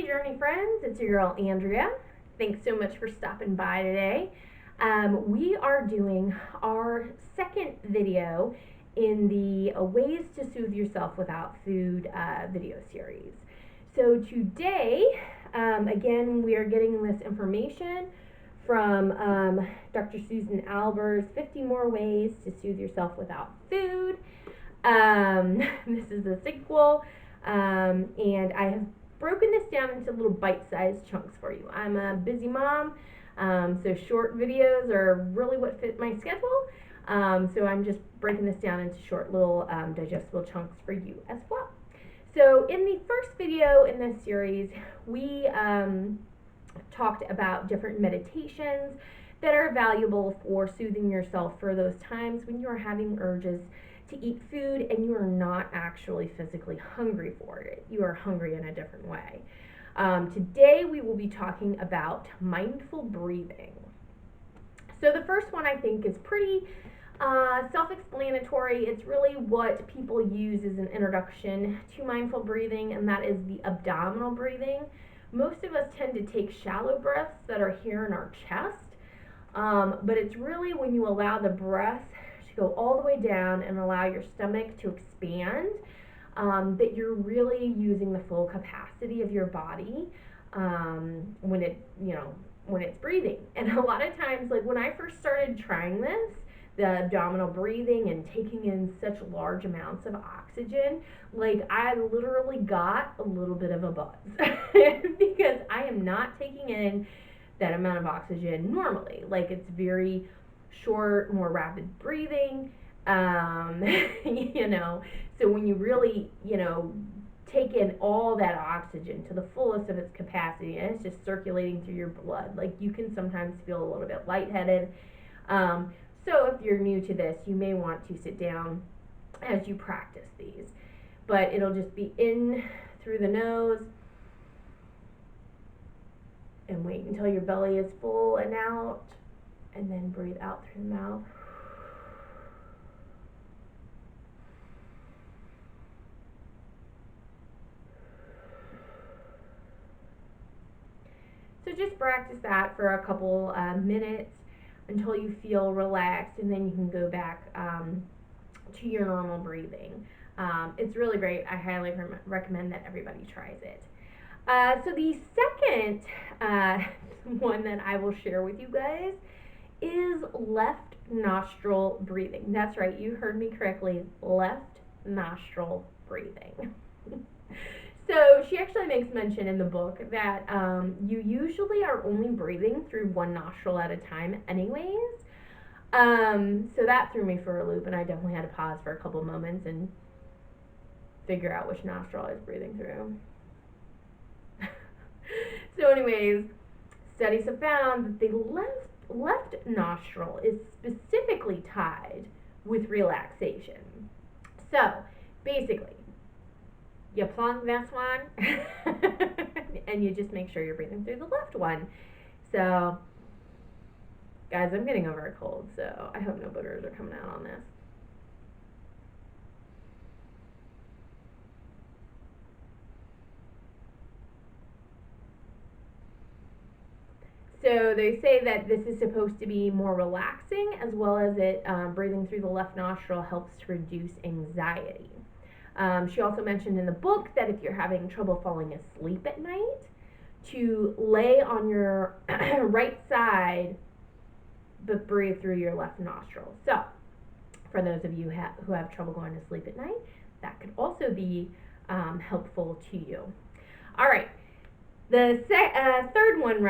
Journey friends, it's your girl Andrea. Thanks so much for stopping by today. We are doing our second video in the Ways to Soothe Yourself Without Food video series. So today, again, we are getting this information from Dr. Susan Albers, 50 More Ways to Soothe Yourself Without Food. This is the sequel, and I have broken this down into little bite-sized chunks for you. I'm a busy mom, so short videos are really what fit my schedule. So I'm just breaking this down into short little digestible chunks for you as well. So in the first video in this series, we talked about different meditations that are valuable for soothing yourself for those times when you are having urges to eat food and you are not actually physically hungry for it. You are hungry in a different way. Today we will be talking about mindful breathing. So the first one I think is pretty self-explanatory. It's really what people use as an introduction to mindful breathing, and that is the abdominal breathing. Most of us tend to take shallow breaths that are here in our chest, but it's really when you allow the breath go all the way down and allow your stomach to expand, that you're really using the full capacity of your body when it's breathing. And a lot of times, like when I first started trying this, the abdominal breathing and taking in such large amounts of oxygen, like I literally got a little bit of a buzz because I am not taking in that amount of oxygen normally. Like it's very short, more rapid breathing, so when you really, take in all that oxygen to the fullest of its capacity and it's just circulating through your blood, like you can sometimes feel a little bit lightheaded. So if you're new to this, you may want to sit down as you practice these, but it'll just be in through the nose and wait until your belly is full and out, and then breathe out through the mouth. So just practice that for a couple minutes until you feel relaxed, and then you can go back to your normal breathing. It's really great. I highly recommend that everybody tries it. So the second one that I will share with you guys is left nostril breathing. That's right, you heard me correctly, left nostril breathing. So she actually makes mention in the book that you usually are only breathing through one nostril at a time anyways. So that threw me for a loop, and I definitely had to pause for a couple moments and figure out which nostril I was breathing through. So anyways, studies have found that the left nostril is specifically tied with relaxation. So basically, you plunk this one and you just make sure you're breathing through the left one. So guys, I'm getting over a cold, so I hope no boogers are coming out on this. So they say that this is supposed to be more relaxing, as well as it breathing through the left nostril helps to reduce anxiety. She also mentioned in the book that if you're having trouble falling asleep at night, to lay on your right side but breathe through your left nostril. So for those of you who have trouble going to sleep at night, that could also be helpful to you. All right, the third one,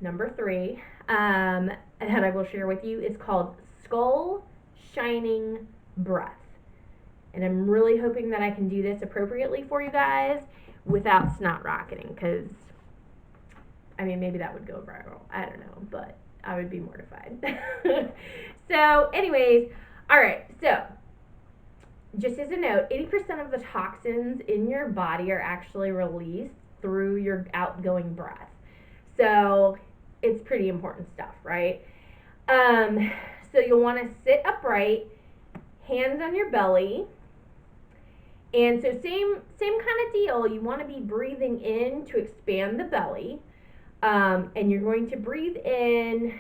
number 3, that I will share with you is called skull shining breath. And I'm really hoping that I can do this appropriately for you guys without snot rocketing, because, I mean, maybe that would go viral. I don't know, but I would be mortified. So anyways, all right, so just as a note, 80% of the toxins in your body are actually released through your outgoing breath. So it's pretty important stuff, right? So you'll want to sit upright, hands on your belly, And so same kind of deal. You want to be breathing in to expand the belly. And you're going to breathe in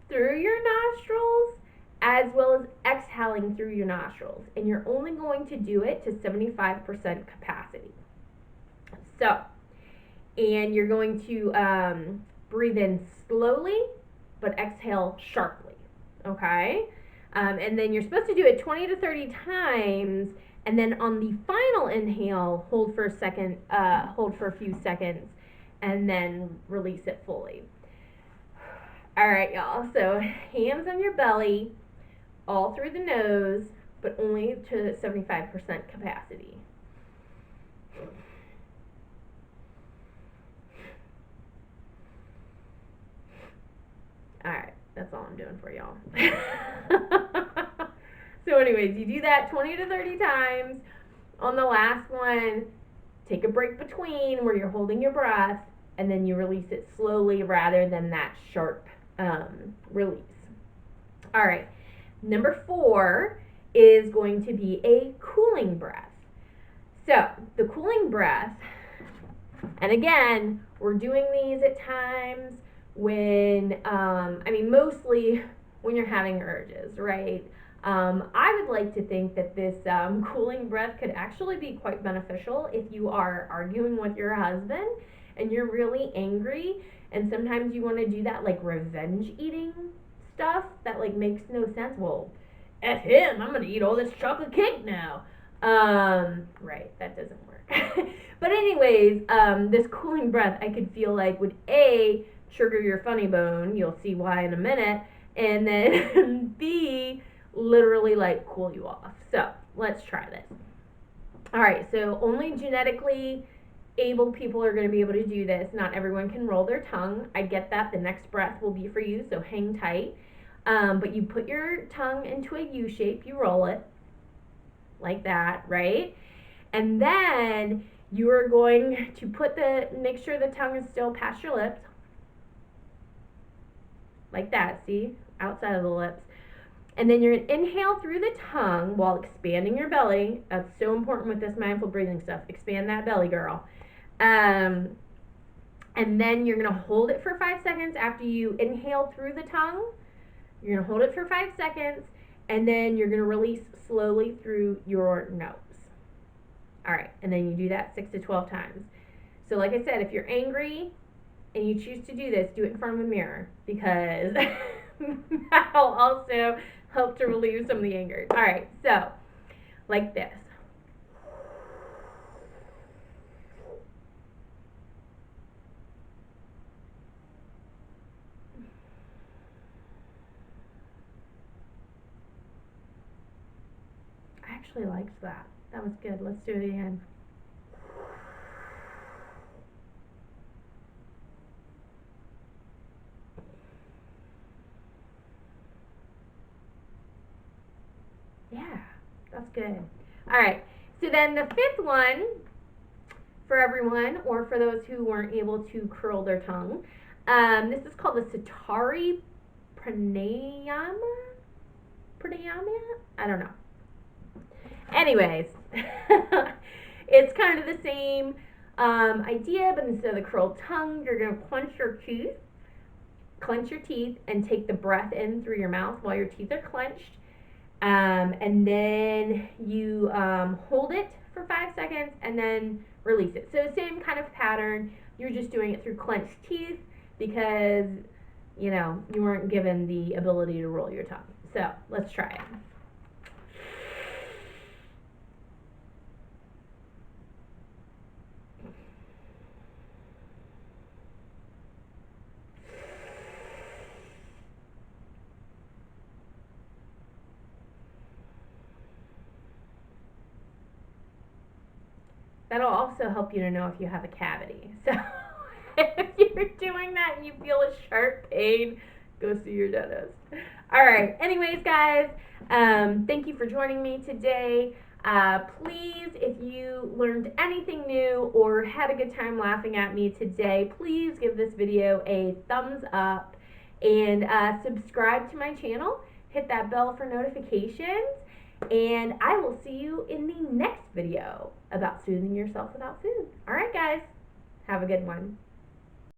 through your nostrils as well as exhaling through your nostrils. And you're only going to do it to 75% capacity. So, and you're going to breathe in slowly, but exhale sharply, okay? And then you're supposed to do it 20 to 30 times, and then on the final inhale, hold for a second, hold for a few seconds, and then release it fully. All right, y'all, so hands on your belly, all through the nose, but only to 75% capacity. All right, that's all I'm doing for y'all. So anyways, you do that 20 to 30 times. On the last one, take a break between where you're holding your breath, and then you release it slowly rather than that sharp release. All right, number 4 is going to be a cooling breath. So the cooling breath, and again, we're doing these at times when, mostly when you're having urges, right? I would like to think that this cooling breath could actually be quite beneficial if you are arguing with your husband and you're really angry, and sometimes you want to do that like revenge eating stuff that like makes no sense. Well, F him, I'm gonna eat all this chocolate cake now. Right, that doesn't work. But anyways, this cooling breath I could feel like would A, trigger your funny bone, you'll see why in a minute, and then B, literally like cool you off. So let's try this. All right, so only genetically able people are going to be able to do this. Not everyone can roll their tongue. I get that. The next breath will be for you, so hang tight. But you put your tongue into a U shape, you roll it like that, right? And then you are going to make sure the tongue is still past your lips, like that, see, outside of the lips. And then you're going to inhale through the tongue while expanding your belly. That's so important with this mindful breathing stuff. Expand that belly, girl. And then you're going to hold it for 5 seconds after you inhale through the tongue. You're going to hold it for 5 seconds, and then you're going to release slowly through your nose. All right, and then you do that 6 to 12 times. So like I said, if you're angry and you choose to do this, do it in front of a mirror, because that'll also help to relieve some of the anger. All right, so like this. I actually liked that. That was good. Let's do it again. Yeah, that's good. All right, so then the 5th one for everyone, or for those who weren't able to curl their tongue, this is called the Sitar II Pranayama? I don't know. Anyways, it's kind of the same idea, but instead of the curled tongue, you're going to clench your teeth, and take the breath in through your mouth while your teeth are clenched. And then you hold it for 5 seconds and then release it. So same kind of pattern. You're just doing it through clenched teeth because, you weren't given the ability to roll your tongue. So let's try it. That'll also help you to know if you have a cavity. So if you're doing that and you feel a sharp pain, go see your dentist. All right. Anyways, guys, thank you for joining me today. Please, if you learned anything new or had a good time laughing at me today, please give this video a thumbs up and subscribe to my channel. Hit that bell for notifications. And I will see you in the next video about soothing yourself without food. All right, guys, have a good one.